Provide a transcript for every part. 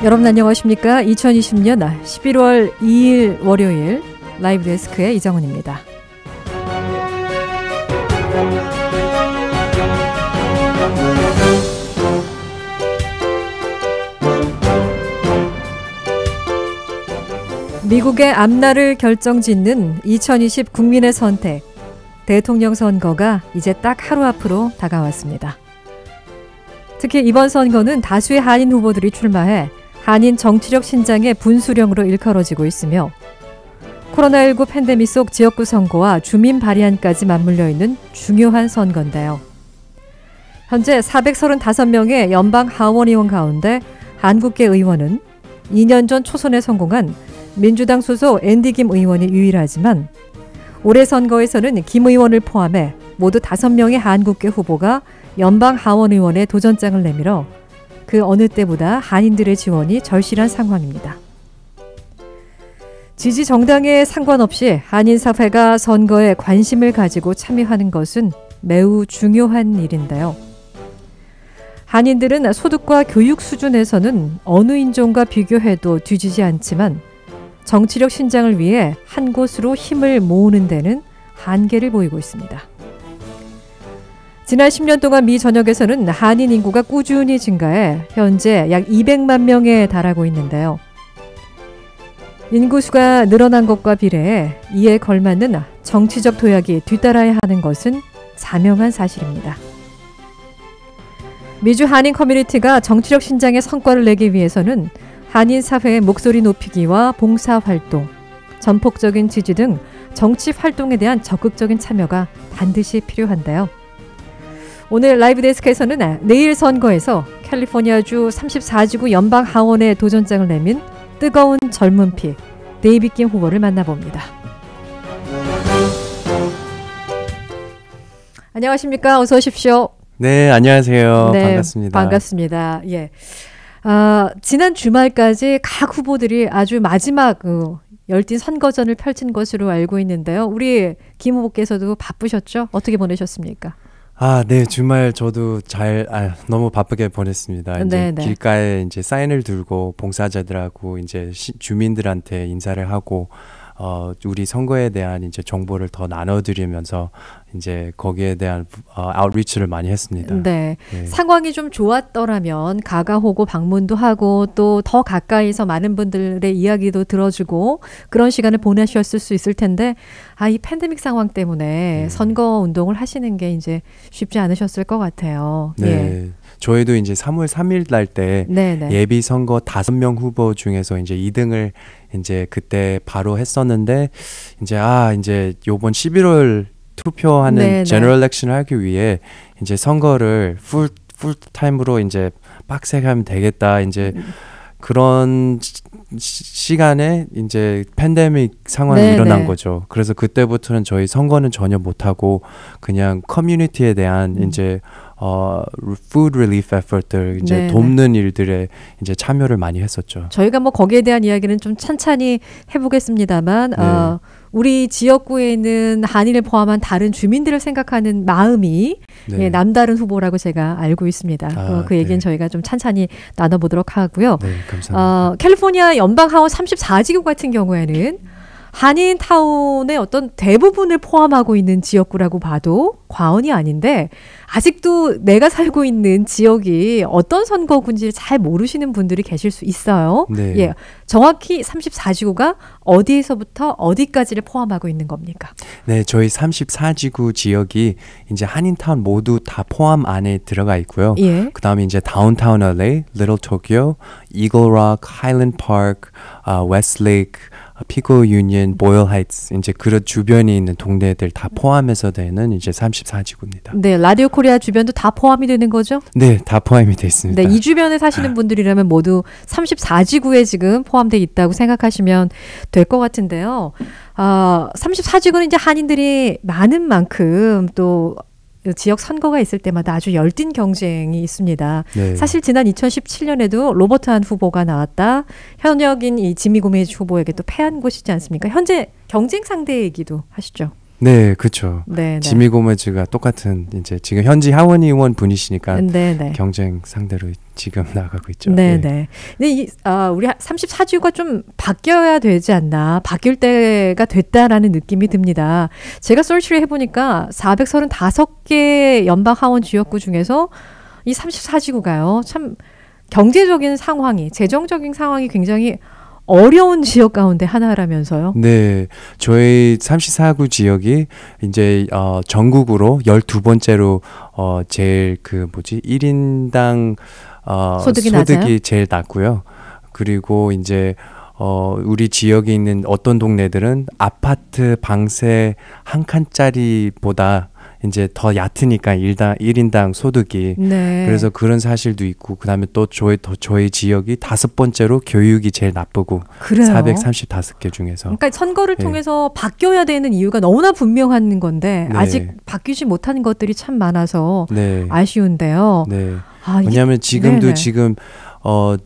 여러분 안녕하십니까? 2020년 11월 2일 월요일 라이브 데스크의 이정훈입니다. 미국의 앞날을 결정짓는 2020 국민의 선택, 대통령 선거가 이제 딱 하루 앞으로 다가왔습니다. 특히 이번 선거는 다수의 한인 후보들이 출마해 한인 정치력 신장의 분수령으로 일컬어지고 있으며 코로나19 팬데믹 속 지역구 선거와 주민 발의안까지 맞물려 있는 중요한 선거인데요. 현재 435명의 연방 하원 의원 가운데 한국계 의원은 2년 전 초선에 성공한 민주당 소속 앤디 김 의원이 유일하지만 올해 선거에서는 김 의원을 포함해 모두 5명의 한국계 후보가 연방 하원 의원에 도전장을 내밀어 그 어느 때보다 한인들의 지원이 절실한 상황입니다. 지지 정당에 상관없이 한인 사회가 선거에 관심을 가지고 참여하는 것은 매우 중요한 일인데요. 한인들은 소득과 교육 수준에서는 어느 인종과 비교해도 뒤지지 않지만 정치력 신장을 위해 한 곳으로 힘을 모으는 데는 한계를 보이고 있습니다. 지난 10년 동안 미 전역에서는 한인 인구가 꾸준히 증가해 현재 약 200만 명에 달하고 있는데요. 인구수가 늘어난 것과 비례해 이에 걸맞는 정치적 도약이 뒤따라야 하는 것은 자명한 사실입니다. 미주 한인 커뮤니티가 정치력 신장의 성과를 내기 위해서는 한인 사회의 목소리 높이기와 봉사활동, 전폭적인 지지 등 정치 활동에 대한 적극적인 참여가 반드시 필요한데요. 오늘 라이브 데스크에서는 내일 선거에서 캘리포니아주 34지구 연방 하원에 도전장을 내민 뜨거운 젊은 피 데이빗 김 후보를 만나봅니다. 안녕하십니까? 어서 오십시오. 네, 안녕하세요. 네, 반갑습니다. 반갑습니다. 예. 지난 주말까지 각 후보들이 아주 마지막 열띤 선거전을 펼친 것으로 알고 있는데요. 우리 김 후보께서도 바쁘셨죠? 어떻게 보내셨습니까? 네, 주말 저도 너무 바쁘게 보냈습니다. 이제 길가에 이제 사인을 들고 봉사자들하고 이제 주민들한테 인사를 하고 우리 선거에 대한 이제 정보를 더 나눠드리면서 이제 거기에 대한 아웃리치를 많이 했습니다. 네. 상황이 좀 좋았더라면 가가호고 방문도 하고 또 더 가까이서 많은 분들의 이야기도 들어주고 그런 시간을 보내셨을 수 있을 텐데 이 팬데믹 상황 때문에 선거 운동을 하시는 게 이제 쉽지 않으셨을 것 같아요. 네. 예. 저희도 이제 3월 3일 날 때 예비 선거 5명 후보 중에서 이제 2등을 이제 그때 바로 했었는데 이제 요번 11월 투표하는 제너럴 일렉션을 하기 위해 이제 선거를 풀타임으로 이제 빡세게 하면 되겠다. 이제 그런 시간에 이제 팬데믹 상황이 일어난 거죠. 그래서 그때부터는 저희 선거는 전혀 못하고 그냥 커뮤니티에 대한 이제 food relief effort들 이제 돕는 일들에 이제 참여를 많이 했었죠. 저희가 뭐 거기에 대한 이야기는 좀 찬찬히 해보겠습니다만 우리 지역구에 있는 한인을 포함한 다른 주민들을 생각하는 마음이 남다른 후보라고 제가 알고 있습니다. 그 얘기는 저희가 좀 찬찬히 나눠보도록 하고요. 네, 감사합니다. 캘리포니아 연방 하원 34지구 같은 경우에는 한인타운의 어떤 대부분을 포함하고 있는 지역구라고 봐도 과언이 아닌데 아직도 내가 살고 있는 지역이 어떤 선거구인지 잘 모르시는 분들이 계실 수 있어요. 예, 정확히 34지구가 어디에서부터 어디까지를 포함하고 있는 겁니까? 네, 저희 34지구 지역이 이제 한인타운 모두 다 포함 안에 들어가 있고요. 그 다음에 이제 다운타운 LA, 리틀 토키오, 이글락, 하일랜드 파크, 웨스트레이크, 피고 유니언, 보일 하이츠 이제 그 주변에 있는 동네들 다 포함해서 되는 이제 34지구입니다. 네, 라디오 코리아 주변도 다 포함이 되는 거죠? 네, 다 포함이 돼 있습니다. 네, 이 주변에 사시는 분들이라면 모두 34지구에 지금 포함되어 있다고 생각하시면 될 것 같은데요. 34지구는 이제 한인들이 많은 만큼 또 지역 선거가 있을 때마다 아주 열띤 경쟁이 있습니다. 사실 지난 2017년에도 로버트 한 후보가 나왔다. 현역인 이 지미 고메즈 후보에게 또 패한 곳이지 않습니까? 현재 경쟁 상대이기도 하시죠. 네, 그렇죠. 지미 고메즈가 똑같은 이제 지금 현지 하원 의원 분이시니까 경쟁 상대로 지금 나가고 있죠. 네네. 근데 우리 34지구가 좀 바뀌어야 되지 않나, 바뀔 때가 됐다라는 느낌이 듭니다. 제가 서치를 해보니까 435개 연방 하원 지역구 중에서 이 34지구가요, 참 경제적인 상황이, 재정적인 상황이 굉장히 어려운 지역 가운데 하나라면서요? 네. 저희 34구 지역이 이제 전국으로 12번째로 제일 1인당 소득이 제일 낮고요. 그리고 이제 우리 지역에 있는 어떤 동네들은 아파트 방세 한 칸짜리보다 이제 더 얕으니까 1인당 소득이. 그래서 그런 사실도 있고, 그다음에 또 저희 지역이 5번째로 교육이 제일 나쁘고. 그래요? 435개 중에서. 그러니까 선거를 통해서 바뀌어야 되는 이유가 너무나 분명한 건데 아직 바뀌지 못한 것들이 참 많아서 아쉬운데요. 왜냐하면 지금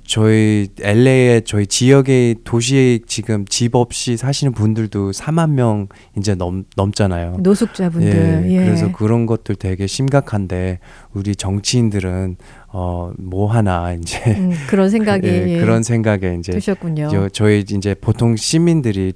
저희 LA에 저희 지역의 도시에 지금 집 없이 사시는 분들도 4만 명 이제 넘잖아요. 노숙자분들. 그래서 그런 것들 되게 심각한데 우리 정치인들은 뭐 하나 이제 그런 생각이 그런 생각에 이제 드셨군요. 저희 이제 보통 주민들이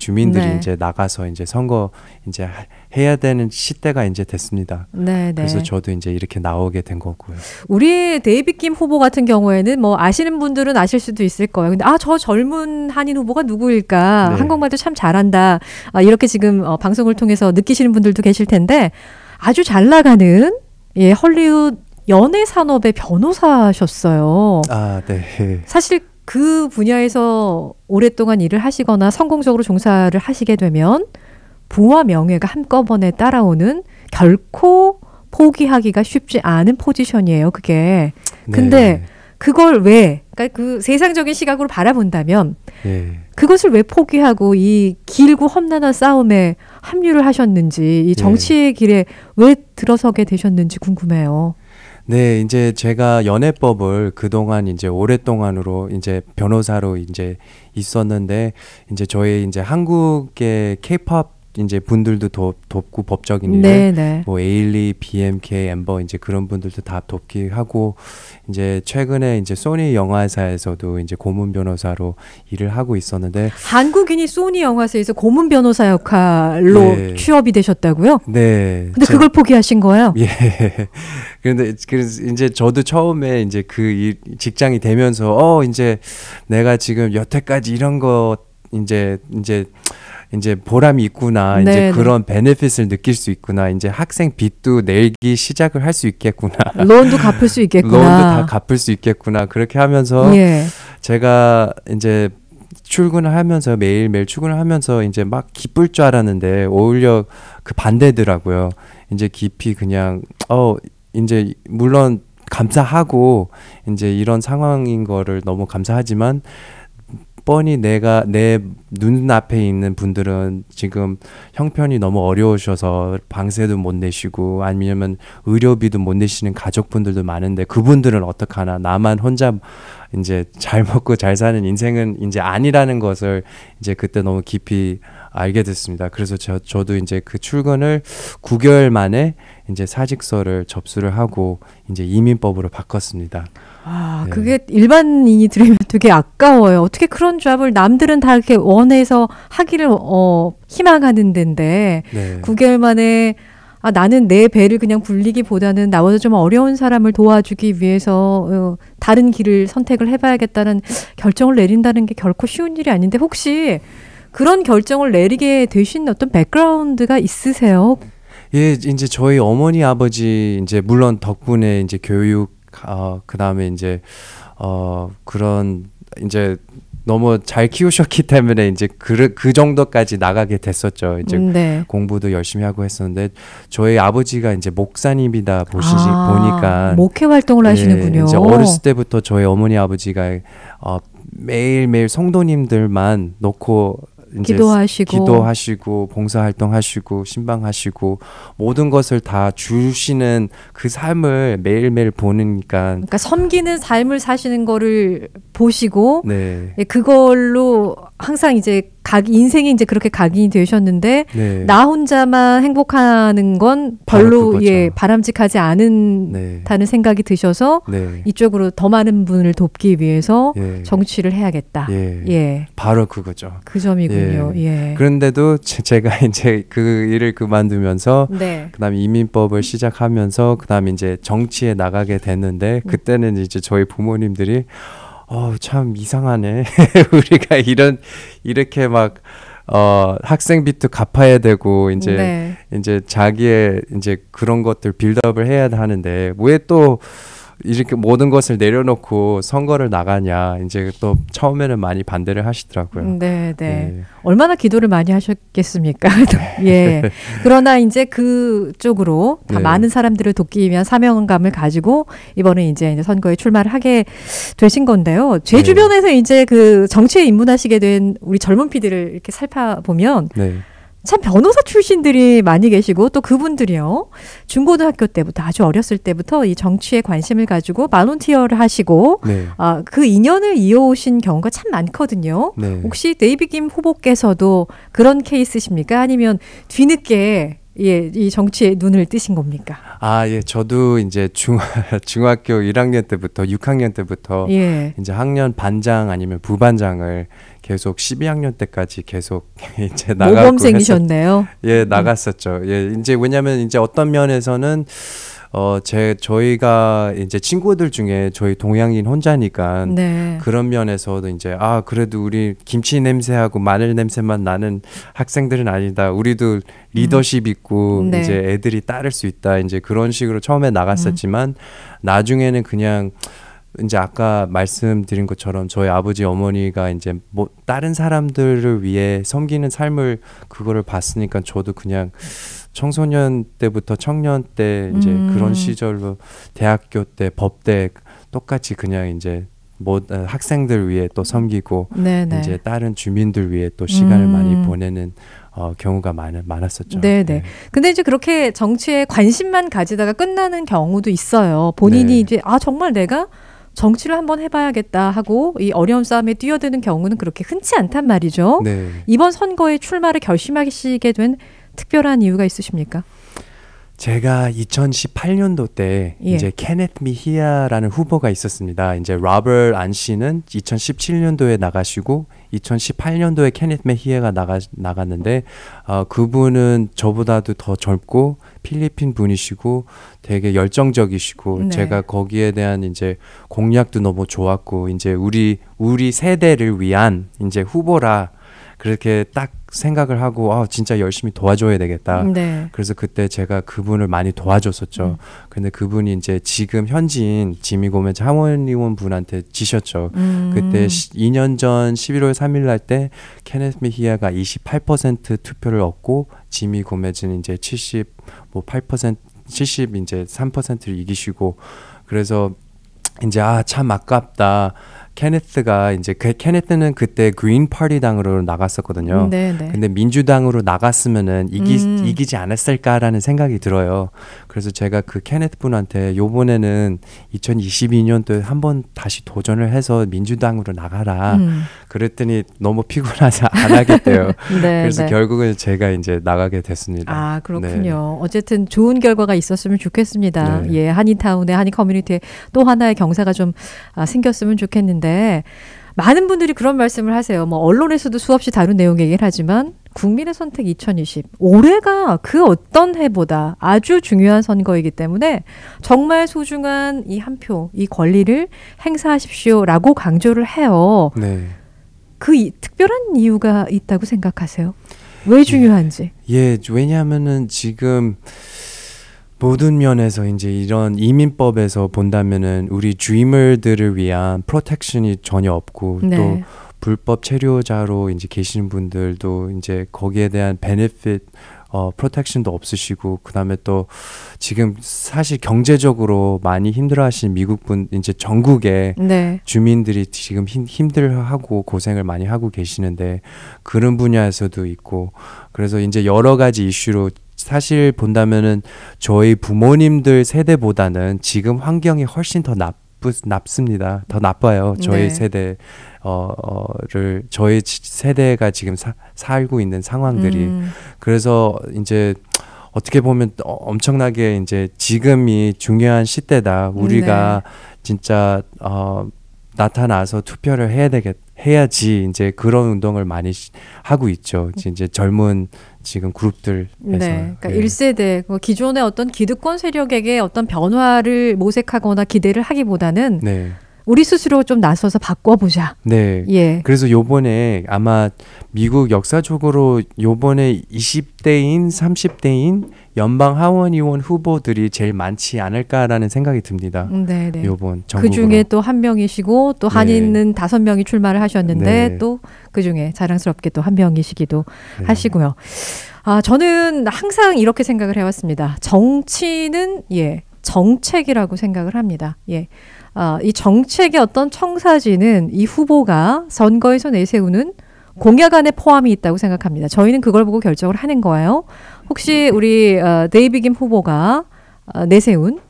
이제 나가서 이제 선거 이제 해야 되는 시대가 이제 됐습니다. 그래서 저도 이제 이렇게 나오게 된 거고요. 우리 데이빗 김 후보 같은 경우에는 뭐 아시는 분들은 아실 수도 있을 거예요. 근데 저 젊은 한인 후보가 누구일까? 한국말도 참 잘한다. 이렇게 지금 방송을 통해서 느끼시는 분들도 계실 텐데 아주 잘 나가는 헐리우드 연예 산업의 변호사셨어요. 네. 사실 그 분야에서 오랫동안 일을 하시거나 성공적으로 종사를 하시게 되면 부와 명예가 한꺼번에 따라오는 결코 포기하기가 쉽지 않은 포지션이에요, 그게. 근데 그걸 그러니까 그 세상적인 시각으로 바라본다면 그것을 왜 포기하고 이 길고 험난한 싸움에 합류를 하셨는지, 이 정치의 길에 왜 들어서게 되셨는지 궁금해요. 네, 이제 제가 연애법을 그동안 이제 오랫동안으로 이제 변호사로 이제 있었는데, 이제 저희 이제 한국의 K-pop 이제 분들도 돕고 법적인 일을 뭐 에일리, BMK, 엠버 이제 그런 분들도 다 돕기 하고, 이제 최근에 이제 소니 영화사에서도 이제 고문 변호사로 일을 하고 있었는데, 한국인이 소니 영화사에서 고문 변호사 역할로 취업이 되셨다고요? 네. 근데 그걸 포기하신 거예요? 그런데 그래서 이제 저도 처음에 이제 그 직장이 되면서 이제 내가 지금 여태까지 이런 거 이제 보람이 있구나. 이제 그런 베네핏을 느낄 수 있구나. 이제 학생 빚도 내기 시작을 할 수 있겠구나. 론도 갚을 수 있겠구나. 론도 다 갚을 수 있겠구나. 그렇게 하면서 제가 이제 출근을 하면서 매일매일 출근을 하면서 이제 막 기쁠 줄 알았는데 오히려 그 반대더라고요. 이제 깊이 그냥 이제 물론 감사하고 이제 이런 상황인 거를 너무 감사하지만 뻔히 내가 내 눈앞에 있는 분들은 지금 형편이 너무 어려우셔서 방세도 못 내시고 아니면 의료비도 못 내시는 가족분들도 많은데 그분들은 어떡하나, 나만 혼자 이제 잘 먹고 잘 사는 인생은 이제 아니라는 것을 이제 그때 너무 깊이 알게 됐습니다. 그래서 저도 이제 그 출근을 9개월 만에 이제 사직서를 접수를 하고 이제 이민법으로 바꿨습니다. 그게 일반인이 들으면 되게 아까워요. 어떻게 그런 잡을 남들은 다 이렇게 원해서 하기를 희망하는 데인데 9개월 만에 나는 내 배를 그냥 굴리기보다는 나보다 좀 어려운 사람을 도와주기 위해서 다른 길을 선택을 해봐야겠다는 결정을 내린다는 게 결코 쉬운 일이 아닌데 혹시 그런 결정을 내리게 되신 어떤 백그라운드가 있으세요? 이제 저희 어머니 아버지 이제 물론 덕분에 이제 교육 그다음에 이제 그런 이제 너무 잘 키우셨기 때문에 이제 그 정도까지 나가게 됐었죠. 이제 공부도 열심히 하고 했었는데 저희 아버지가 이제 목사님이다 보니까 목회 활동을 하시는군요. 이제 어렸을 때부터 저희 어머니 아버지가 매일매일 성도님들만 놓고 이제 기도하시고 봉사활동하시고 신방하시고 모든 것을 다 주시는 그 삶을 매일매일 보니까 그러니까 섬기는 삶을 사시는 거를 보시고 그걸로 항상 이제 인생이 이제 그렇게 각인이 되셨는데 네. 나 혼자만 행복하는 건 별로 바람직하지 않다는 생각이 드셔서 이쪽으로 더 많은 분을 돕기 위해서 정치를 해야겠다. 바로 그거죠. 그 점이군요. 그런데도 제가 이제 그 일을 그만두면서 그다음에 이민법을 시작하면서 그다음에 이제 정치에 나가게 됐는데 그때는 이제 저희 부모님들이 참 이상하네. 우리가 이렇게 막 학생비도 갚아야 되고 이제 자기의 이제 그런 것들 빌드업을 해야 하는데 왜 또 이렇게 모든 것을 내려놓고 선거를 나가냐. 이제 또 처음에는 많이 반대를 하시더라고요. 네. 얼마나 기도를 많이 하셨겠습니까? 그러나 이제 그쪽으로 다 많은 사람들을 돕기 위한 사명감을 가지고 이번에 이제 선거에 출마를 하게 되신 건데요. 제 주변에서 이제 그 정치에 입문하시게 된 우리 젊은 피디를 이렇게 살펴보면 참 변호사 출신들이 많이 계시고 또 그분들이요. 중고등학교 때부터 아주 어렸을 때부터 이 정치에 관심을 가지고 발론티어를 하시고 그 인연을 이어오신 경우가 참 많거든요. 혹시 데이비 김 후보께서도 그런 케이스십니까? 아니면 뒤늦게 이 정치에 눈을 뜨신 겁니까? 저도 이제 중학교 1학년 때부터 6학년 때부터 이제 학년 반장 아니면 부반장을 계속 12학년 때까지 계속 이제 나가고 모범생이셨네요. 나갔었죠. 이제 왜냐면 이제 어떤 면에서는 저희가 이제 친구들 중에 저희 동양인 혼자니까 그런 면에서도 이제 그래도 우리 김치 냄새하고 마늘 냄새만 나는 학생들은 아니다. 우리도 리더십 있고 이제 애들이 따를 수 있다. 이제 그런 식으로 처음에 나갔었지만 나중에는 그냥 이제 아까 말씀드린 것처럼 저희 아버지 어머니가 이제 뭐 다른 사람들을 위해 섬기는 삶을 그거를 봤으니까 저도 그냥 청소년 때부터 청년 때 이제 그런 시절로 대학교 때 법대 똑같이 그냥 이제 학생들 위해 또 섬기고 이제 다른 주민들 위해 또 시간을 많이 보내는 경우가 많았었죠. 근데 이제 그렇게 정치에 관심만 가지다가 끝나는 경우도 있어요. 본인이 이제 정말 내가 정치를 한번 해봐야겠다 하고 이 어려운 싸움에 뛰어드는 경우는 그렇게 흔치 않단 말이죠. 이번 선거에 출마를 결심하시게 된 특별한 이유가 있으십니까? 제가 2018년도 때 이제 케네트 미히아라는 후보가 있었습니다. 이제 로버트 안 씨는 2017년도에 나가시고 2018년도에 케네트 미히아가 나갔는데 그분은 저보다도 더 젊고 필리핀 분이시고 되게 열정적이시고 제가 거기에 대한 이제 공약도 너무 좋았고 이제 우리 세대를 위한 이제 후보라 그렇게 딱 생각을 하고 진짜 열심히 도와줘야 되겠다. 그래서 그때 제가 그분을 많이 도와줬었죠. 근데 그분이 이제 지금 현지인 지미 고메즈 하원 의원 분한테 지셨죠. 그때 2년 전 11월 3일 날 때 케네트 미히아가 28% 투표를 얻고 지미 고메즈는 이제 78% 이제 3%를 이기시고 그래서 이제 참 아깝다. 케네트는 그때 그린 파티 당으로 나갔었거든요. 근데 민주당으로 나갔으면은 이기지 않았을까라는 생각이 들어요. 그래서 제가 그 케네트 분한테 요번에는 2022년도에 한번 다시 도전을 해서 민주당으로 나가라. 그랬더니 너무 피곤해서 안 하겠대요. 그래서 결국은 제가 이제 나가게 됐습니다. 그렇군요. 어쨌든 좋은 결과가 있었으면 좋겠습니다. 한인타운에 한인 커뮤니티에 또 하나의 경사가 좀 생겼으면 좋겠는데 많은 분들이 그런 말씀을 하세요. 뭐 언론에서도 수없이 다룬 내용이긴 하지만 국민의 선택 2020 올해가 그 어떤 해보다 아주 중요한 선거이기 때문에 정말 소중한 이 한 표, 이 권리를 행사하십시오라고 강조를 해요. 그 특별한 이유가 있다고 생각하세요? 왜 중요한지? 왜냐하면은 지금 모든 면에서 이제 이런 이민법에서 본다면은 우리 드리머들을 위한 프로텍션이 전혀 없고 또 불법 체류자로 이제 계시는 분들도 이제 거기에 대한 베네핏 프로텍션도 없으시고 그다음에 또 지금 사실 경제적으로 많이 힘들어하시는 미국분 이제 전국의 주민들이 지금 힘들어하고 고생을 많이 하고 계시는데 그런 분야에서도 있고 그래서 이제 여러 가지 이슈로 사실 본다면은 저희 부모님들 세대보다는 지금 환경이 훨씬 더 나쁘습니다. 더 나빠요. 저희 세대 저희 세대가 지금 살고 있는 상황들이. 그래서 이제 어떻게 보면 엄청나게 이제 지금이 중요한 시대다. 우리가 진짜 나타나서 투표를 해야지 이제 그런 운동을 많이 하고 있죠. 이제 젊은 지금 그룹들에서. 그러니까 1세대 기존의 어떤 기득권 세력에게 어떤 변화를 모색하거나 기대를 하기보다는 우리 스스로 좀 나서서 바꿔보자. 네. 그래서 요번에 아마 미국 역사적으로 요번에 20대인 30대인 연방 하원의원 후보들이 제일 많지 않을까라는 생각이 듭니다. 요번 전국으로. 그중에 또 한 명이시고 또 한인은 5명이 출마를 하셨는데 또 그중에 자랑스럽게 또 한 명이시기도 하시고요. 저는 항상 이렇게 생각을 해왔습니다. 정치는 정책이라고 생각을 합니다. 이 정책의 어떤 청사진은 이 후보가 선거에서 내세우는 공약 안에 포함이 있다고 생각합니다. 저희는 그걸 보고 결정을 하는 거예요. 혹시 우리 데이비 김 후보가 내세운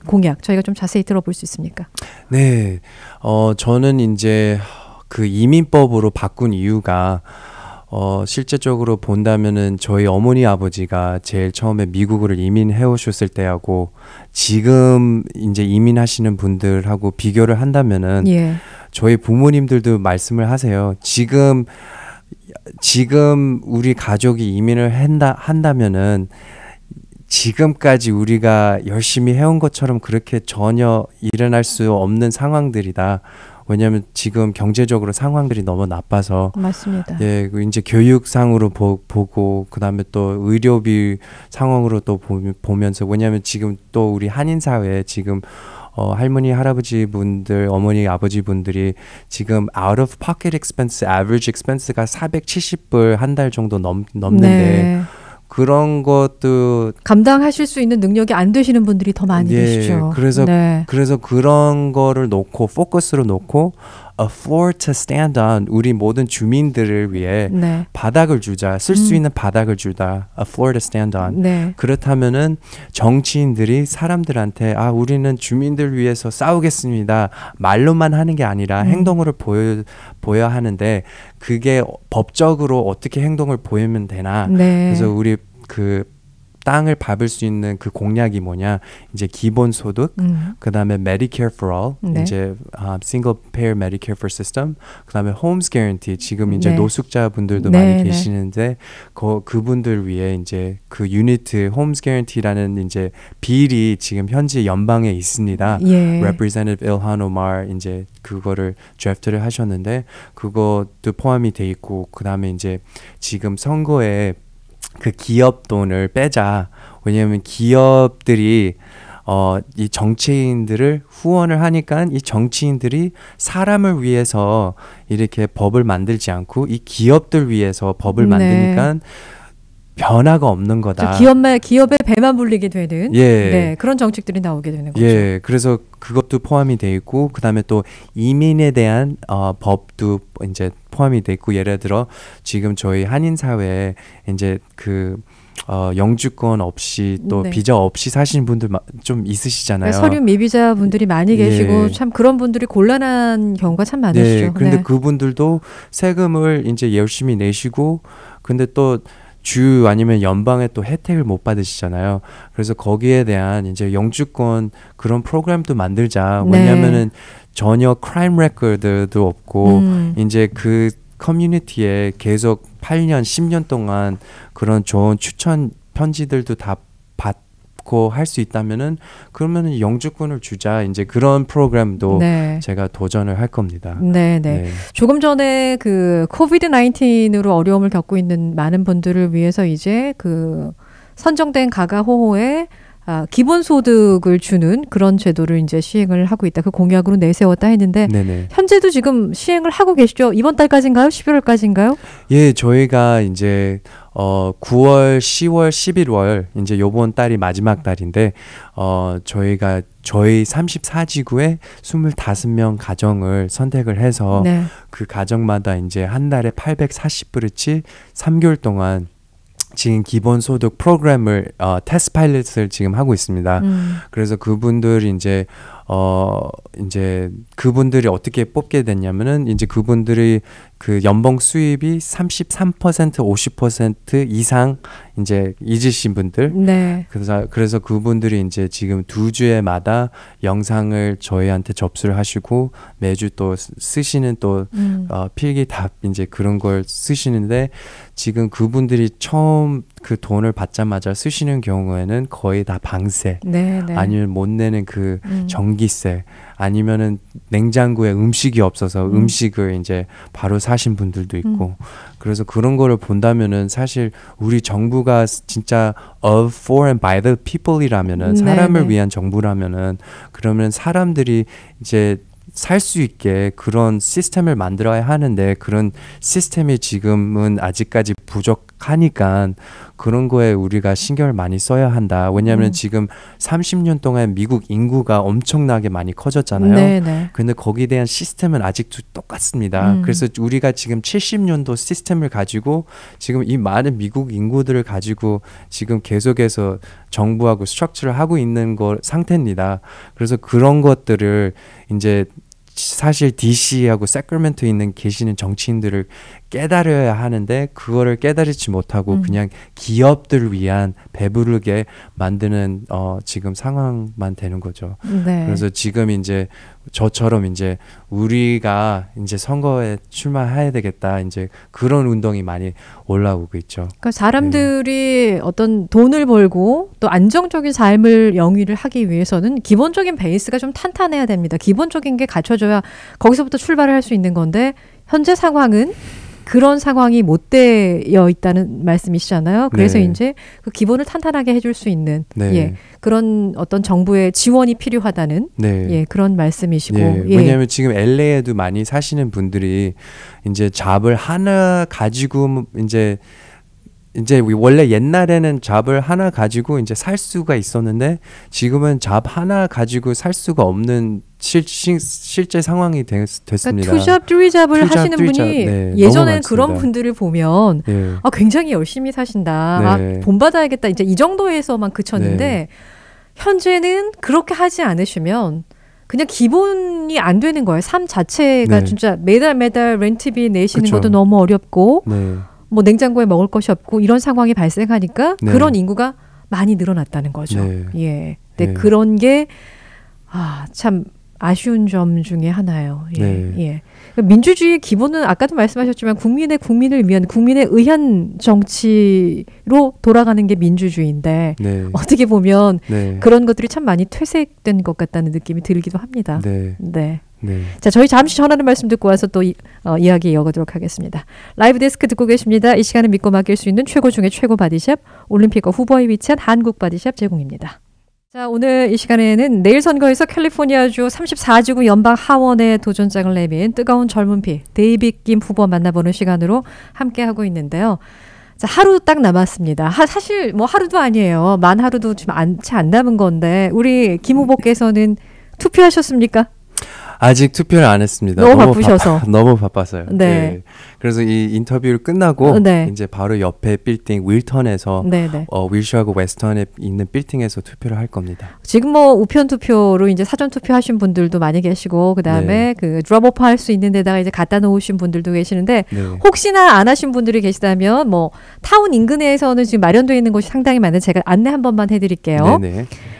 공약 저희가 좀 자세히 들어볼 수 있습니까? 네, 저는 이제 그 이민법으로 바꾼 이유가 실제적으로 본다면은 저희 어머니 아버지가 제일 처음에 미국으로 이민해 오셨을 때하고 지금 이제 이민하시는 분들하고 비교를 한다면은 저희 부모님들도 말씀을 하세요. 지금 우리 가족이 이민을 한다면은 지금까지 우리가 열심히 해온 것처럼 그렇게 전혀 일어날 수 없는 상황들이다. 왜냐하면 지금 경제적으로 상황들이 너무 나빠서. 맞습니다. 이제 교육상으로 보고 그다음에 또 의료비 상황으로 또 보면서 왜냐하면 지금 또 우리 한인 사회에 지금 할머니 할아버지 분들 어머니 아버지 분들이 지금 out of pocket expense average expense가 470불 한 달 정도 넘는데 그런 것도 감당하실 수 있는 능력이 안 되시는 분들이 더 많이 계시죠. 그래서 그런 거를 놓고 포커스로 놓고 a floor to stand on 우리 모든 주민들을 위해 바닥을 주자. 쓸 수 있는 바닥을 주다. a floor to stand on. 그렇다면은 정치인들이 사람들한테 우리는 주민들 위해서 싸우겠습니다. 말로만 하는 게 아니라 행동으로 보여야 하는데 그게 법적으로 어떻게 행동을 보이면 되나. 그래서 우리 그 땅을 밟을 수 있는 그 공약이 뭐냐 이제 기본소득 그다음에 Medicare for All 이제 Single Payer Medicare for System 그다음에 Homes Guarantee 지금 이제 노숙자분들도 많이 계시는데 그분들 위해 이제 그 유니트 Homes Guarantee라는 이제 빌이 지금 현재 연방에 있습니다. Representative Ilhan Omar 이제 그거를 드래프트를 하셨는데 그것도 포함이 돼 있고 그다음에 이제 지금 선거에 그 기업 돈을 빼자. 왜냐하면 기업들이 이 정치인들을 후원을 하니까 이 정치인들이 사람을 위해서 이렇게 법을 만들지 않고 이 기업들 위해서 법을 만드니까 변화가 없는 거다. 기업의 배만 불리게 되는 그런 정책들이 나오게 되는 거죠. 그래서 그것도 포함이 돼 있고 그다음에 또 이민에 대한 법도 이제 포함이 돼 있고 예를 들어 지금 저희 한인 사회에 이제 그 영주권 없이 또 비자 없이 사시는 분들 좀 있으시잖아요. 서류 미비자 분들이 많이 계시고 참 그런 분들이 곤란한 경우가 참 많으시죠. 근데 그분들도 세금을 이제 열심히 내시고 근데 또 주 아니면 연방에 또 혜택을 못 받으시잖아요. 그래서 거기에 대한 이제 영주권 그런 프로그램도 만들자. 왜냐면은 전혀 크라임 레코드도 없고 이제 그 커뮤니티에 계속 8년, 10년 동안 그런 좋은 추천 편지들도 다 받고 할 수 있다면은 그러면은 영주권을 주자. 이제 그런 프로그램도 제가 도전을 할 겁니다. 조금 전에 그 코비드 19으로 어려움을 겪고 있는 많은 분들을 위해서 이제 그 선정된 가가 호호에 기본소득을 주는 그런 제도를 이제 시행을 하고 있다. 그 공약으로 내세웠다 했는데 현재도 지금 시행을 하고 계시죠? 이번 달까지인가요? 11월까지인가요? 저희가 이제 9월, 10월, 11월 이제 요번 달이 마지막 달인데 저희가 저희 34지구에 25명 가정을 선택을 해서 그 가정마다 이제 한 달에 840불어치 3개월 동안 지금 기본소득 프로그램을 테스트 파일럿을 지금 하고 있습니다. 그래서 그분들이 이제 이제 그분들이 어떻게 뽑게 됐냐면은 이제 그분들이 그 연봉 수입이 33%, 50% 이상 이제 잊으신 분들. 네. 그래서 그분들이 이제 지금 2주에마다 영상을 저희한테 접수를 하시고 매주 또 쓰시는 또 필기답 이제 그런 걸 쓰시는데 지금 그분들이 처음 그 돈을 받자마자 쓰시는 경우에는 거의 다 방세 네, 네. 아니면 못 내는 그 전기세 아니면은 냉장고에 음식이 없어서 음식을 이제 바로 사신 분들도 있고 그래서 그런 거를 본다면은 사실 우리 정부가 진짜 of, for and by the people이라면은 사람을 위한 정부라면은 그러면 사람들이 이제 살 수 있게 그런 시스템을 만들어야 하는데 그런 시스템이 지금은 아직까지 부족하니까 그런 거에 우리가 신경을 많이 써야 한다. 왜냐하면 지금 30년 동안 미국 인구가 엄청나게 많이 커졌잖아요. 네네. 근데 거기에 대한 시스템은 아직도 똑같습니다. 그래서 우리가 지금 70년도 시스템을 가지고 지금 이 많은 미국 인구들을 가지고 지금 계속해서 정부하고 스트럭처를 하고 있는 거 상태입니다. 그래서 그런 것들을 이제 사실 DC하고 세크라멘토에 있는 계시는 정치인들을 깨달아야 하는데 그거를 깨달지 못하고 그냥 기업들을 위한 배부르게 만드는 지금 상황만 되는 거죠. 네. 그래서 지금 이제 저처럼 이제 우리가 이제 선거에 출마해야 되겠다 이제 그런 운동이 많이 올라오고 있죠. 그러니까 사람들이 어떤 돈을 벌고 또 안정적인 삶을 영위를 하기 위해서는 기본적인 베이스가 좀 탄탄해야 됩니다. 기본적인 게 갖춰져야 거기서부터 출발을 할 수 있는 건데 현재 상황은 그런 상황이 못 되어 있다는 말씀이시잖아요. 그래서 이제 그 기본을 탄탄하게 해줄 수 있는 그런 어떤 정부의 지원이 필요하다는 그런 말씀이시고. 왜냐하면 지금 LA에도 많이 사시는 분들이 이제 잡을 하나 가지고 이제 원래 옛날에는 잡을 하나 가지고 이제 살 수가 있었는데 지금은 잡 하나 가지고 살 수가 없는 실제 상황이 됐습니다. 그러니까 투잡 하시는 분이 예전엔 그런 분들을 보면 굉장히 열심히 사신다. 본받아야겠다. 이제 이 정도에서만 그쳤는데 현재는 그렇게 하지 않으시면 그냥 기본이 안 되는 거예요. 삶 자체가 진짜 매달 렌트비 내시는 것도 너무 어렵고 뭐 냉장고에 먹을 것이 없고 이런 상황이 발생하니까 그런 인구가 많이 늘어났다는 거죠. 근데 그런 게 참 아쉬운 점 중에 하나예요. 민주주의의 기본은 아까도 말씀하셨지만 국민을 위한 국민에 의한 정치로 돌아가는 게 민주주의인데 어떻게 보면 그런 것들이 참 많이 퇴색된 것 같다는 느낌이 들기도 합니다. 자, 저희 잠시 전하는 말씀 듣고 와서 또 이야기 이어가도록 하겠습니다. 라이브 데스크 듣고 계십니다. 이 시간은 믿고 맡길 수 있는 최고 중에 최고 바디샵 올림픽과 후보에 위치한 한국 바디샵 제공입니다. 자, 오늘 이 시간에는 내일 선거에서 캘리포니아주 34지구 연방 하원의 도전장을 내민 뜨거운 젊은 피 데이빗 김 후보 만나보는 시간으로 함께하고 있는데요. 자, 하루 딱 남았습니다. 사실 뭐 하루도 아니에요. 만 하루도 좀 채 안 남은 건데 우리 김 후보께서는 투표하셨습니까? 아직 투표를 안 했습니다. 너무 바쁘셔서. 너무 바빠서요. 그래서 이 인터뷰를 끝나고 이제 바로 옆에 빌딩 윌턴에서 윌셔하고 웨스턴에 있는 빌딩에서 투표를 할 겁니다. 지금 뭐 우편 투표로 이제 사전 투표하신 분들도 많이 계시고 그다음에 그 드롭오프 할 수 있는 데다가 이제 갖다 놓으신 분들도 계시는데 혹시나 안 하신 분들이 계시다면 뭐 타운 인근에서는 지금 마련되어 있는 곳이 상당히 많은데 제가 안내 한 번만 해드릴게요.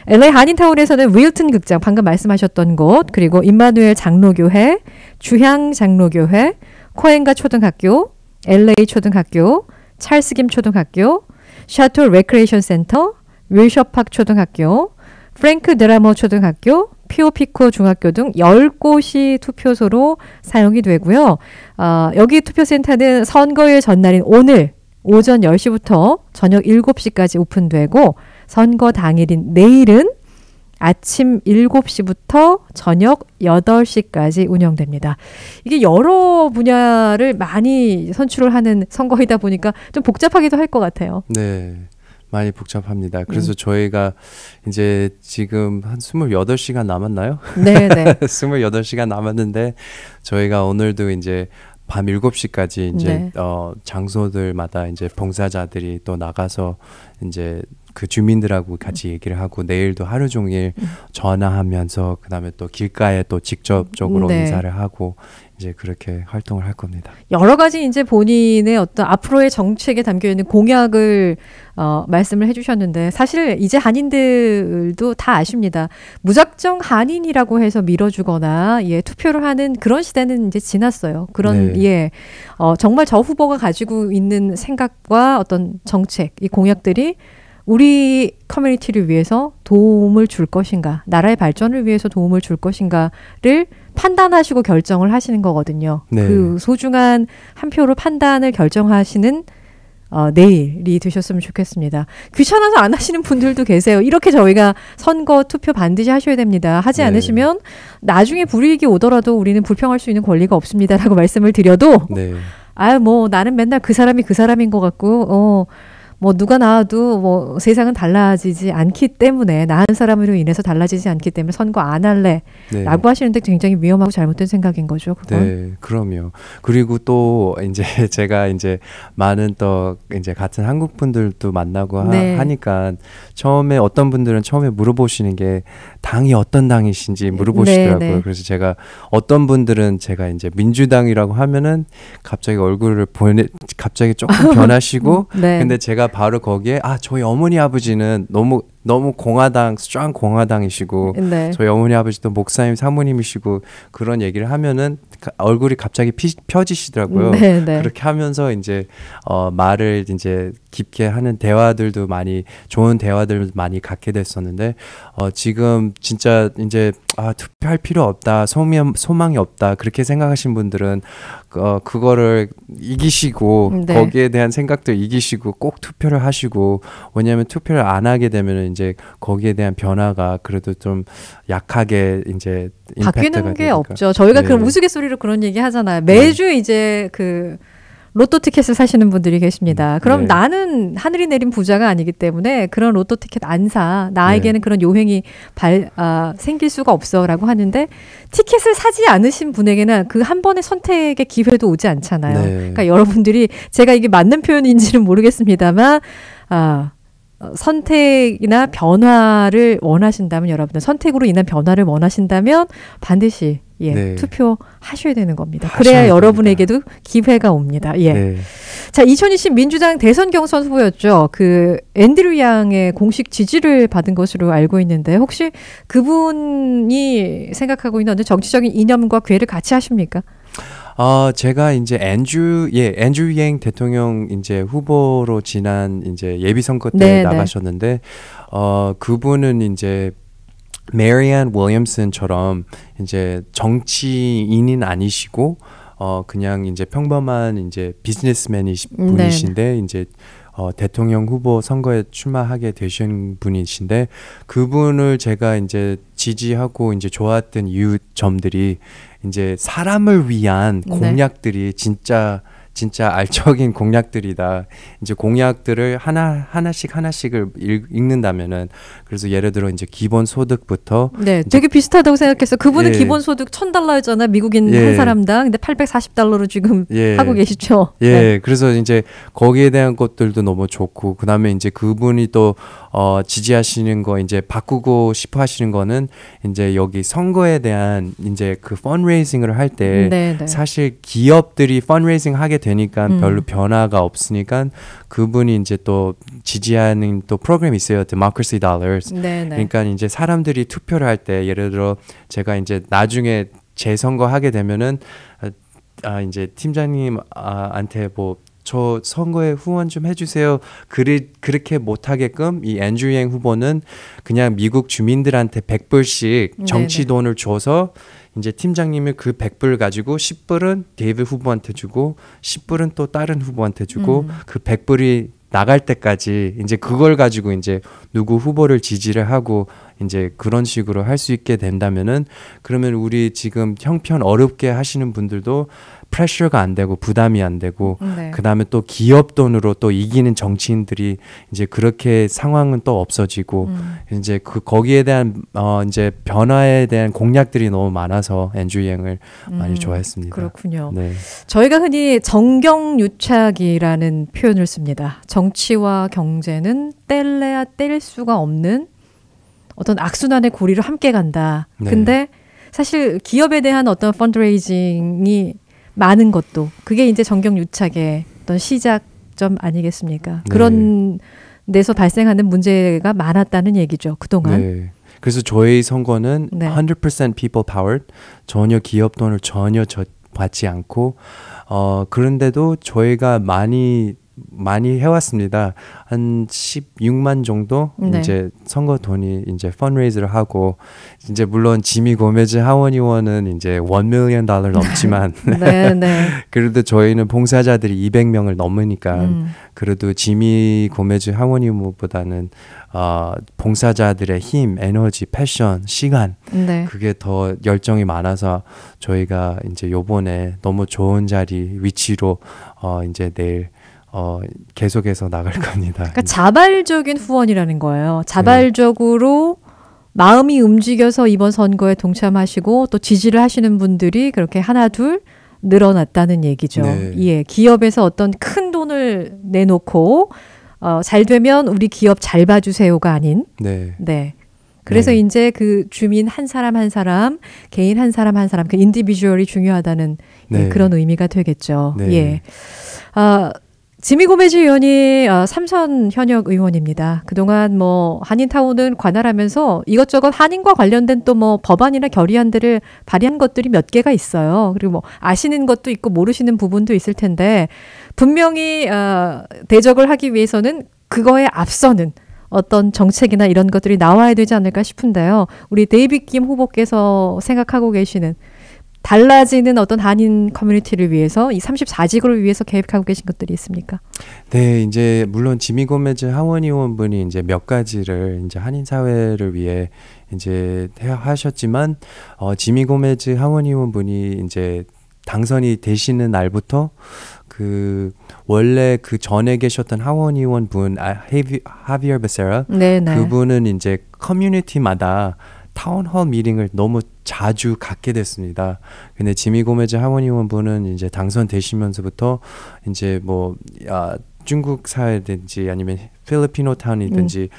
LA 한인타운에서는 윌튼 극장 방금 말씀하셨던 곳 그리고 임마누엘 장로교회, 주향 장로교회, 코엔가 초등학교, LA 초등학교, 찰스김 초등학교, 샤토 레크레이션 센터, 윌셔팍 초등학교, 프랭크 드라머 초등학교, 피오피코 중학교 등 10곳이 투표소로 사용이 되고요. 여기 투표센터는 선거일 전날인 오늘 오전 10시부터 저녁 7시까지 오픈되고 선거 당일인 내일은 아침 7시부터 저녁 8시까지 운영됩니다. 이게 여러 분야를 많이 선출을 하는 선거이다 보니까 좀 복잡하기도 할 것 같아요. 많이 복잡합니다. 그래서 저희가 이제 지금 한 28시간 남았나요? 28시간 남았는데 저희가 오늘도 이제 밤 7시까지 이제 장소들마다 이제 봉사자들이 또 나가서 이제 그 주민들하고 같이 얘기를 하고 내일도 하루 종일 전화하면서 그다음에 또 길가에 또 직접적으로 네. 인사를 하고 이제 그렇게 활동을 할 겁니다. 여러 가지 이제 본인의 어떤 앞으로의 정책에 담겨 있는 공약을 말씀을 해주셨는데 사실 이제 한인들도 다 아십니다. 무작정 한인이라고 해서 밀어주거나 투표를 하는 그런 시대는 이제 지났어요. 그런 네. 정말 저 후보가 가지고 있는 생각과 어떤 정책, 이 공약들이 우리 커뮤니티를 위해서 도움을 줄 것인가, 나라의 발전을 위해서 도움을 줄 것인가를 판단하시고 결정을 하시는 거거든요. 네. 그 소중한 한 표로 판단을 결정하시는 내일이 되셨으면 좋겠습니다. 귀찮아서 안 하시는 분들도 계세요. 이렇게 저희가 선거 투표 반드시 하셔야 됩니다. 하지 네. 않으시면 나중에 불이익이 오더라도 우리는 불평할 수 있는 권리가 없습니다라고 말씀을 드려도 네. 뭐 나는 맨날 그 사람이 그 사람인 것 같고 뭐 누가 나와도 뭐 세상은 달라지지 않기 때문에 나 한 사람으로 인해서 달라지지 않기 때문에 선거 안 할래 라고 하시는데 굉장히 위험하고 잘못된 생각인 거죠. 그건. 네, 그럼요. 그리고 또 이제 제가 이제 많은 또 이제 같은 한국 분들도 만나고 하니까 처음에 어떤 분들은 처음에 물어보시는 게 당이 어떤 당이신지 물어보시더라고요. 그래서 제가 어떤 분들은 제가 이제 민주당이라고 하면은 갑자기 얼굴을 갑자기 조금 변하시고 근데 제가 바로 거기에 저희 어머니 아버지는 너무 스트롱 공화당이시고 저희 어머니 아버지도 목사님 사모님이시고 그런 얘기를 하면은 얼굴이 갑자기 펴지시더라고요. 그렇게 하면서 이제 말을 이제 깊게 하는 대화들도 많이 좋은 대화들을 많이 갖게 됐었는데 지금 진짜 이제 투표할 필요 없다, 소망이 없다 그렇게 생각하신 분들은 그거를 이기시고 거기에 대한 생각도 이기시고 꼭 투표를 하시고 왜냐하면 투표를 안 하게 되면은 이제 거기에 대한 변화가 그래도 좀 약하게 이제 바뀌는 게 없죠. 저희가 그런 우스갯소리로 그런 얘기 하잖아요. 매주 이제 그 로또 티켓을 사시는 분들이 계십니다. 그럼 나는 하늘이 내린 부자가 아니기 때문에 그런 로또 티켓 안 사. 나에게는 그런 요행이 생길 수가 없어라고 하는데 티켓을 사지 않으신 분에게는 그 한 번의 선택의 기회도 오지 않잖아요. 그러니까 여러분들이 제가 이게 맞는 표현인지는 모르겠습니다만 선택이나 변화를 원하신다면 여러분들 선택으로 인한 변화를 원하신다면 반드시 투표하셔야 되는 겁니다. 그래야 여러분에게도 기회가 옵니다. 자, 2020 민주당 대선 경선 후보였죠. 그 앤드류 양의 공식 지지를 받은 것으로 알고 있는데 혹시 그분이 생각하고 있는 어떤 정치적인 이념과 궤를 같이 하십니까? 제가 이제 앤드류 양 대통령 이제 후보로 지난 이제 예비 선거 때 나가셨는데 그분은 이제 메리안 윌리엄슨처럼 이제 정치인은 아니시고 그냥 이제 평범한 이제 비즈니스맨 분이신데 이제 대통령 후보 선거에 출마하게 되신 분이신데 그분을 제가 이제 지지하고 이제 좋았던 이유 점들이 이제 사람을 위한 공약들이 진짜 알적인 공약들이다. 이제 공약들을 하나씩을 읽는다면은 그래서 예를 들어 이제 기본소득부터 되게 비슷하다고 생각했어. 그분은 기본소득 $1,000였잖아. 미국인 한 사람당. 근데 $840로 지금 하고 계시죠. 그래서 이제 거기에 대한 것들도 너무 좋고 그다음에 이제 그분이 또 지지하시는 거 이제 바꾸고 싶어 하시는 거는 이제 여기 선거에 대한 이제 그 펀레이징을 할 때 사실 기업들이 펀레이징 하게 되니까 별로 변화가 없으니까 그분이 이제 또 지지하는 또 프로그램이 있어요. Democracy Dollars. 그러니까 이제 사람들이 투표를 할 때 예를 들어 제가 이제 나중에 재선거 하게 되면은 이제 팀장님한테 저 선거에 후원 좀 해주세요. 그렇게 못하게끔 이 앤드류 양 후보는 그냥 미국 주민들한테 $100씩 정치 돈을 줘서 이제 팀장님이 그 100불 가지고 10불은 데이비드 후보한테 주고 10불은 또 다른 후보한테 주고 그 100불이 나갈 때까지 이제 그걸 가지고 이제 누구 후보를 지지를 하고 이제 그런 식으로 할 수 있게 된다면은 그러면 우리 지금 형편 어렵게 하시는 분들도 프레셔가 안 되고 부담이 안 되고 그다음에 또 기업 돈으로 또 이기는 정치인들이 이제 그렇게 상황은 또 없어지고 이제 거기에 대한 이제 변화에 대한 공약들이 너무 많아서 앤드류 양을 많이 좋아했습니다. 그렇군요. 네. 저희가 흔히 정경유착이라는 표현을 씁니다. 정치와 경제는 뗄래야 뗄 수가 없는 어떤 악순환의 고리로 함께 간다. 네. 근데 사실 기업에 대한 어떤 펀드레이징이 많은 것도 그게 이제 정경유착의 어떤 시작점 아니겠습니까? 네. 그런 데서 발생하는 문제가 많았다는 얘기죠. 그동안. 네. 그래서 저희 선거는 100% people powered. 전혀 기업 돈을 전혀 받지 않고 그런데도 저희가 많이 해왔습니다. 한 16만 정도 이제 선거 돈이 이제 펀드레이즈를 하고 이제 물론 지미 고메즈 하원 의원은 이제 $1 million 넘지만 그래도 저희는 봉사자들이 200명을 넘으니까 그래도 지미 고메즈 하원 의원보다는 봉사자들의 힘, 에너지, 패션, 시간 그게 더 열정이 많아서 저희가 이제 요번에 너무 좋은 자리 위치로 이제 내일 계속해서 나갈 겁니다. 그러니까 자발적인 후원이라는 거예요. 자발적으로 마음이 움직여서 이번 선거에 동참하시고 또 지지를 하시는 분들이 그렇게 하나 둘 늘어났다는 얘기죠. 예, 기업에서 어떤 큰 돈을 내놓고 잘 되면 우리 기업 잘 봐주세요가 아닌. 그래서 이제 그 주민 한 사람 한 사람, 개인 한 사람 한 사람, 그 인디비주얼이 중요하다는 그런 의미가 되겠죠. 예. 지미 고메즈 의원이 삼선 현역 의원입니다. 그동안 뭐 한인타운은 관할하면서 이것저것 한인과 관련된 또 뭐 법안이나 결의안들을 발의한 것들이 몇 개가 있어요. 그리고 뭐 아시는 것도 있고 모르시는 부분도 있을 텐데 분명히 대적을 하기 위해서는 그거에 앞서는 어떤 정책이나 이런 것들이 나와야 되지 않을까 싶은데요. 우리 데이빗 김 후보께서 생각하고 계시는 달라지는 어떤 한인 커뮤니티를 위해서 이 34지구를 위해서 계획하고 계신 것들이 있습니까? 네, 이제 물론 지미 고메즈 하원 의원분이 이제 몇 가지를 이제 한인 사회를 위해 이제 하셨지만 지미 고메즈 하원 의원분이 이제 당선이 되시는 날부터 그 원래 그 전에 계셨던 하원 의원분 하비어 베세라 그분은 이제 커뮤니티마다 타운홀 미팅을 너무 자주 갖게 됐습니다. 근데 지미 고메즈 하원 의원분은 이제 당선되시면서부터 이제 뭐 중국 사회든지 아니면 필리피노 타운이든지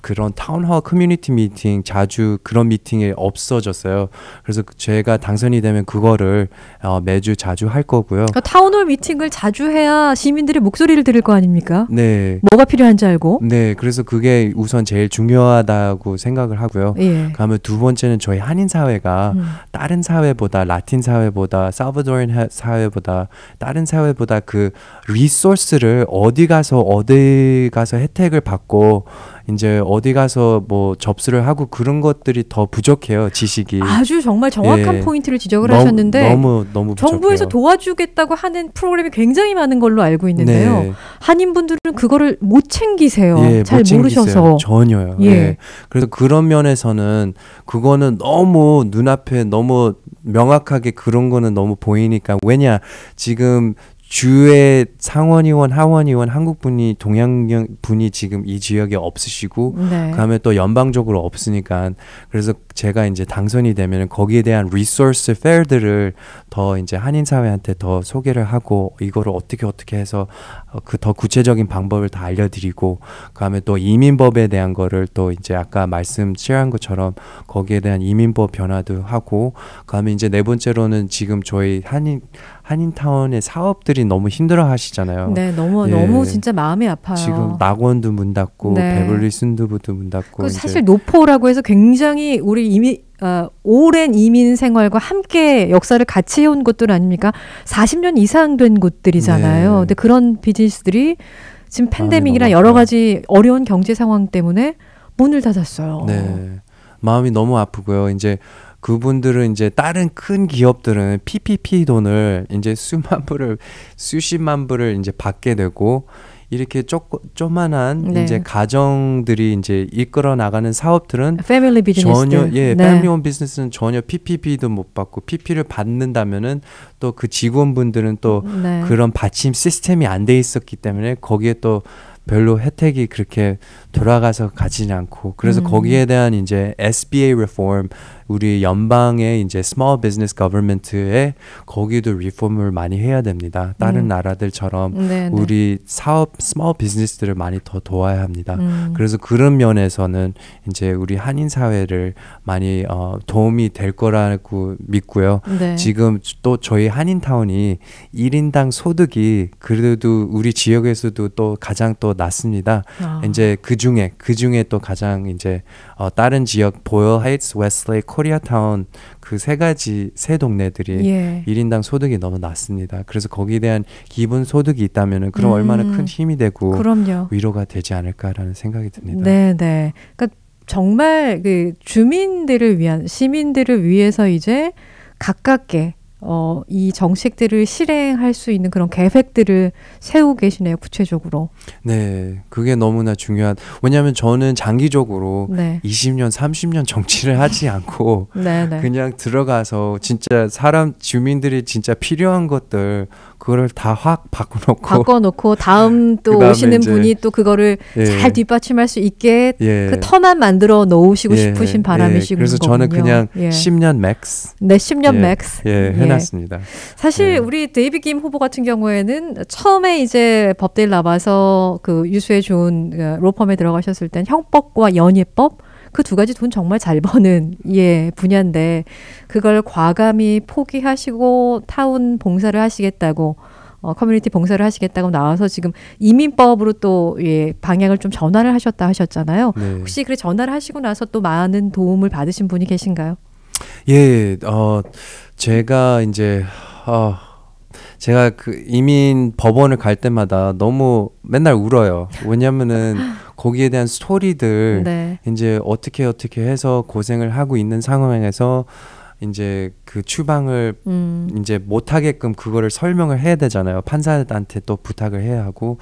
그런 타운홀 커뮤니티 미팅 자주 그런 미팅이 없어졌어요. 그래서 제가 당선이 되면 그거를 매주 자주 할 거고요. 그러니까 타운홀 미팅을 자주 해야 시민들의 목소리를 들을 거 아닙니까? 네. 뭐가 필요한지 알고. 네. 그래서 그게 우선 제일 중요하다고 생각을 하고요. 그다음에 두 번째는 저희 한인 사회가 다른 사회보다 라틴 사회보다 살바도르 사회보다 다른 사회보다 그 리소스를 어디 가서 혜택을 받고 이제 어디 가서 뭐 접수를 하고 그런 것들이 더 부족해요. 지식이. 아주 정말 정확한 포인트를 지적을 하셨는데 너무 부족해요. 정부에서 도와주겠다고 하는 프로그램이 굉장히 많은 걸로 알고 있는데요. 한인분들은 그거를 못 챙기세요. 잘 모르셔서. 전혀요. 그래서 그런 면에서는 그거는 너무 눈앞에 너무 명확하게 그런 거는 너무 보이니까 왜냐 지금 주의 상원의원, 하원의원 한국분이 동양분이 지금 이 지역에 없으시고 그다음에 또 연방적으로 없으니까 그래서 제가 이제 당선이 되면 거기에 대한 리소스 페어들을 더 이제 한인 사회한테 더 소개를 하고 이거를 어떻게 해서 그 더 구체적인 방법을 다 알려드리고 그다음에 또 이민법에 대한 거를 또 이제 아까 말씀하신 것처럼 거기에 대한 이민법 변화도 하고 그다음에 이제 네 번째로는 지금 저희 한인타운의 사업들이 너무 힘들어 하시잖아요. 네, 너무 진짜 마음이 아파요. 지금 낙원도 문 닫고 베벌리 순두부도 문 닫고 사실 노포라고 해서 굉장히 우리 오랜 이민 생활과 함께 역사를 같이 해온 곳들 아닙니까? 40년 이상 된 곳들이잖아요. 근데 그런 비즈니스들이 지금 팬데믹이나 여러 가지 어려운 경제 상황 때문에 문을 닫았어요. 네, 마음이 너무 아프고요. 이제 그분들은 이제 다른 큰 기업들은 PPP 돈을 이제 수십만 불을 이제 받게 되고 이렇게 조만한 이제 가정들이 이제 이끌어 나가는 사업들은 패밀리 비즈니스 전혀 패밀리 온 비즈니스는 전혀 PPP도 못 받고 PP를 받는다면은 또 그 직원분들은 또 그런 받침 시스템이 안 돼 있었기 때문에 거기에 또 별로 혜택이 그렇게 돌아가서 가지는 않고 그래서 거기에 대한 이제 SBA reform 우리 연방의 이제 Small Business Government에 거기도 리폼을 많이 해야 됩니다. 다른 나라들처럼 우리 사업 Small Business들을 많이 더 도와야 합니다. 그래서 그런 면에서는 이제 우리 한인 사회를 많이 도움이 될 거라고 믿고요. 지금 또 저희 한인타운이 1인당 소득이 그래도 우리 지역에서도 또 가장 또 낮습니다. 이제 그 중에 또 가장 이제 다른 지역 보열 하이츠, 웨스트레이, 코리아타운 그 세 동네들이 1인당 소득이 너무 낮습니다. 그래서 거기에 대한 기본 소득이 있다면은 그럼 얼마나 큰 힘이 되고 위로가 되지 않을까라는 생각이 듭니다. 네. 그러니까 정말 그 주민들을 위한 시민들을 위해서 이제 가깝게 이 정책들을 실행할 수 있는 그런 계획들을 세우고 계시네요, 구체적으로. 네, 그게 너무나 중요한. 왜냐하면 저는 장기적으로 20년, 30년 정치를 하지 않고 그냥 들어가서 진짜 주민들이 진짜 필요한 것들 그거를 다 확 바꿔놓고 다음 또 오시는 분이 또 그거를 잘 뒷받침할 수 있게 그 터만 만들어 놓으시고 싶으신 바람이시군요. 그래서 저는 그냥 10년 맥스. 네, 10년 맥스. 해놨습니다. 사실 우리 데이빗 김 후보 같은 경우에는 처음에 이제 법대를 나와서 그 유수에 좋은 로펌에 들어가셨을 땐 형법과 연예법 그 두 가지 돈 정말 잘 버는 분야인데 그걸 과감히 포기하시고 타운 봉사를 하시겠다고 커뮤니티 봉사를 하시겠다고 나와서 지금 이민법으로 또 방향을 좀 전환을 하셨다 하셨잖아요. 혹시 그래 전환을 하시고 나서 또 많은 도움을 받으신 분이 계신가요? 제가 이제 제가 그 이민 법원을 갈 때마다 너무 맨날 울어요. 왜냐면은 거기에 대한 스토리들 이제 어떻게 해서 고생을 하고 있는 상황에서 이제 그 추방을 이제 못하게끔 그거를 설명을 해야 되잖아요. 판사한테 또 부탁을 해야 하고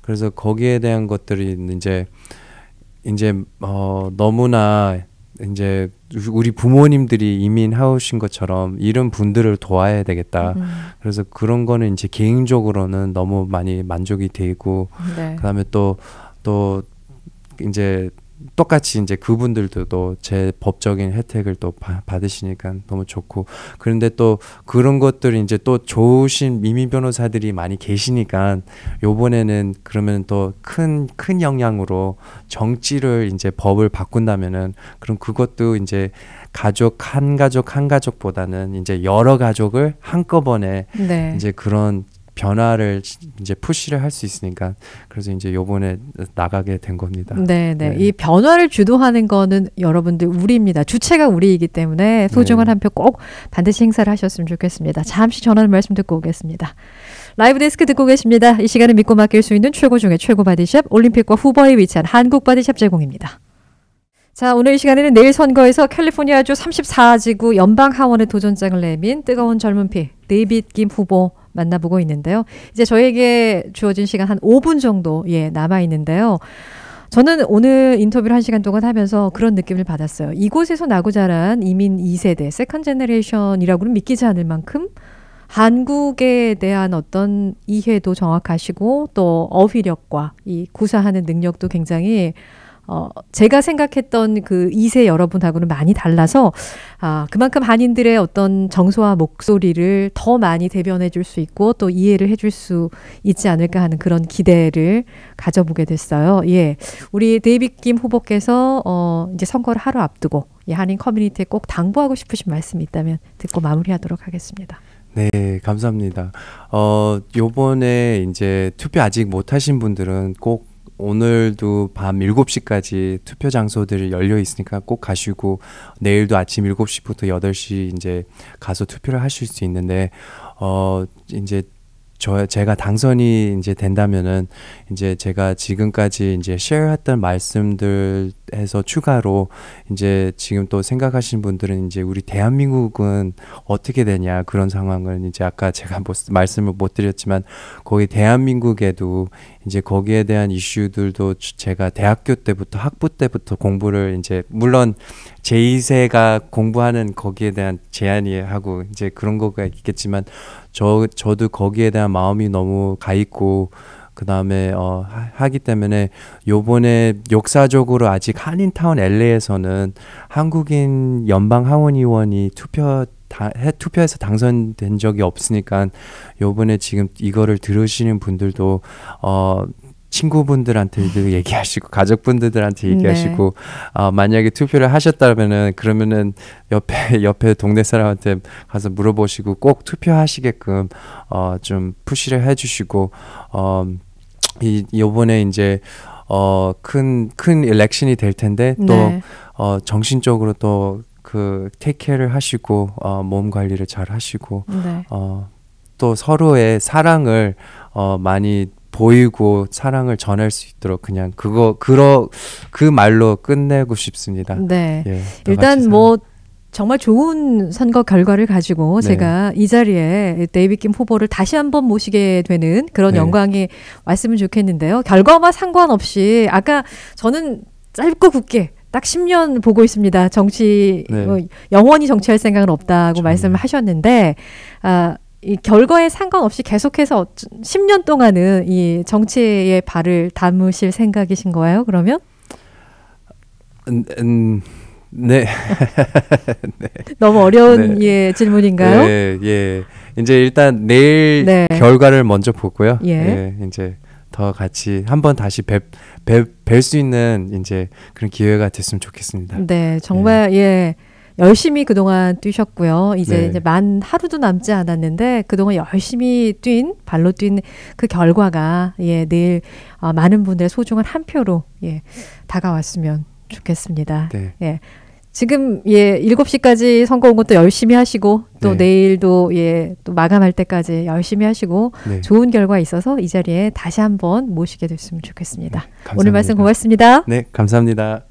그래서 거기에 대한 것들이 이제 너무나 이제 우리 부모님들이 이민하신 것처럼 이런 분들을 도와야 되겠다. 그래서 그런 거는 이제 개인적으로는 너무 많이 만족이 되고 그다음에 또 이제 똑같이 이제 그분들도 또 제 법적인 혜택을 또 받으시니까 너무 좋고 그런데 또 그런 것들이 이제 또 좋으신 이민 변호사들이 많이 계시니까 요번에는 그러면 또 큰 영향으로 정치를 이제 법을 바꾼다면은 그럼 그것도 이제 한 가족보다는 이제 여러 가족을 한꺼번에 이제 그런 변화를 이제 푸시를 할 수 있으니까 그래서 이제 요번에 나가게 된 겁니다. 네. 이 변화를 주도하는 거는 여러분들 우리입니다. 주체가 우리이기 때문에 소중한 한 표 꼭 반드시 행사를 하셨으면 좋겠습니다. 잠시 전하는 말씀 듣고 오겠습니다. 라이브 데스크 듣고 계십니다. 이 시간을 믿고 맡길 수 있는 최고 중에 최고 바디샵 올림픽과 후보에 위치한 한국 바디샵 제공입니다. 자, 오늘 이 시간에는 내일 선거에서 캘리포니아주 34지구 연방 하원의 도전장을 내민 뜨거운 젊은 피 데이빗 김 후보 만나보고 있는데요. 이제 저에게 주어진 시간 한 5분 정도 남아 있는데요. 저는 오늘 인터뷰를 1시간 동안 하면서 그런 느낌을 받았어요. 이곳에서 나고 자란 이민 2세대, 세컨 제너레이션이라고는 믿기지 않을 만큼 한국에 대한 어떤 이해도 정확하시고 또 어휘력과 이 구사하는 능력도 굉장히 제가 생각했던 그 2세 여러분하고는 많이 달라서 그만큼 한인들의 어떤 정서와 목소리를 더 많이 대변해 줄 수 있고 또 이해를 해줄 수 있지 않을까 하는 그런 기대를 가져보게 됐어요. 우리 데이빗 김 후보께서 이제 선거를 하루 앞두고 한인 커뮤니티에 꼭 당부하고 싶으신 말씀이 있다면 듣고 마무리하도록 하겠습니다. 네, 감사합니다. 요번에 이제 투표 아직 못 하신 분들은 꼭 오늘도 밤 7시까지 투표 장소들이 열려 있으니까 꼭 가시고 내일도 아침 7시부터 8시 이제 가서 투표를 하실 수 있는데 이제 제가 당선이 이제 된다면은 이제 제가 지금까지 이제 쉐어했던 말씀들에 해서 추가로 이제 지금 또 생각하시는 분들은 이제 우리 대한민국은 어떻게 되냐 그런 상황을 이제 아까 제가 말씀을 못 드렸지만 거기 대한민국에도 이제 거기에 대한 이슈들도 제가 대학교 때부터 학부 때부터 공부를 이제 물론 제2세가 공부하는 거기에 대한 제한이 하고 이제 그런 거가 있겠지만 저도 거기에 대한 마음이 너무 가 있고 그 다음에 하기 때문에 요번에 역사적으로 아직 한인타운 LA에서는 한국인 연방 하원의원이 투표해서 당선된 적이 없으니까 요번에 지금 이거를 들으시는 분들도 친구분들한테도 얘기하시고 가족분들한테 얘기하시고 만약에 투표를 하셨다면은 그러면은 옆에 동네 사람한테 가서 물어보시고 꼭 투표하시게끔 좀 푸시를 해주시고 요번에 이제 큰 일렉션이 될 텐데 또 네. 정신적으로 또 테이크 케어를 하시고 몸 관리를 잘 하시고 네. 또 서로의 사랑을 많이 보이고 사랑을 전할 수 있도록 그냥 그 말로 끝내고 싶습니다. 네. 예, 일단 뭐 정말 좋은 선거 결과를 가지고 네. 제가 이 자리에 데이빗 김 후보를 다시 한번 모시게 되는 그런 네. 영광이 왔으면 좋겠는데요. 결과와 상관없이 아까 저는 짧고 굵게 딱 10년 보고 있습니다. 정치 네. 영원히 정치할 생각은 없다고 말씀을 하셨는데 이 결과에 상관없이 계속해서 10년 동안은 이 정치의 발을 담으실 생각이신 거예요? 그러면? 네. 네. 너무 어려운 네. 질문인가요? 예. 이제 일단 내일 네. 결과를 먼저 보고요. 예. 이제 더 같이 한번 다시 뵐 수 있는 이제 그런 기회가 됐으면 좋겠습니다. 네, 정말 예. 열심히 그동안 뛰셨고요. 이제 만 하루도 남지 않았는데 그동안 열심히 발로 뛴 그 결과가 내일 많은 분들의 소중한 한 표로 다가왔으면 좋겠습니다. 네. 예. 지금 7시까지 선거 온 것도 열심히 하시고 또 내일도 또 마감할 때까지 열심히 하시고 좋은 결과 있어서 이 자리에 다시 한번 모시게 됐으면 좋겠습니다. 오늘 말씀 고맙습니다. 네, 감사합니다.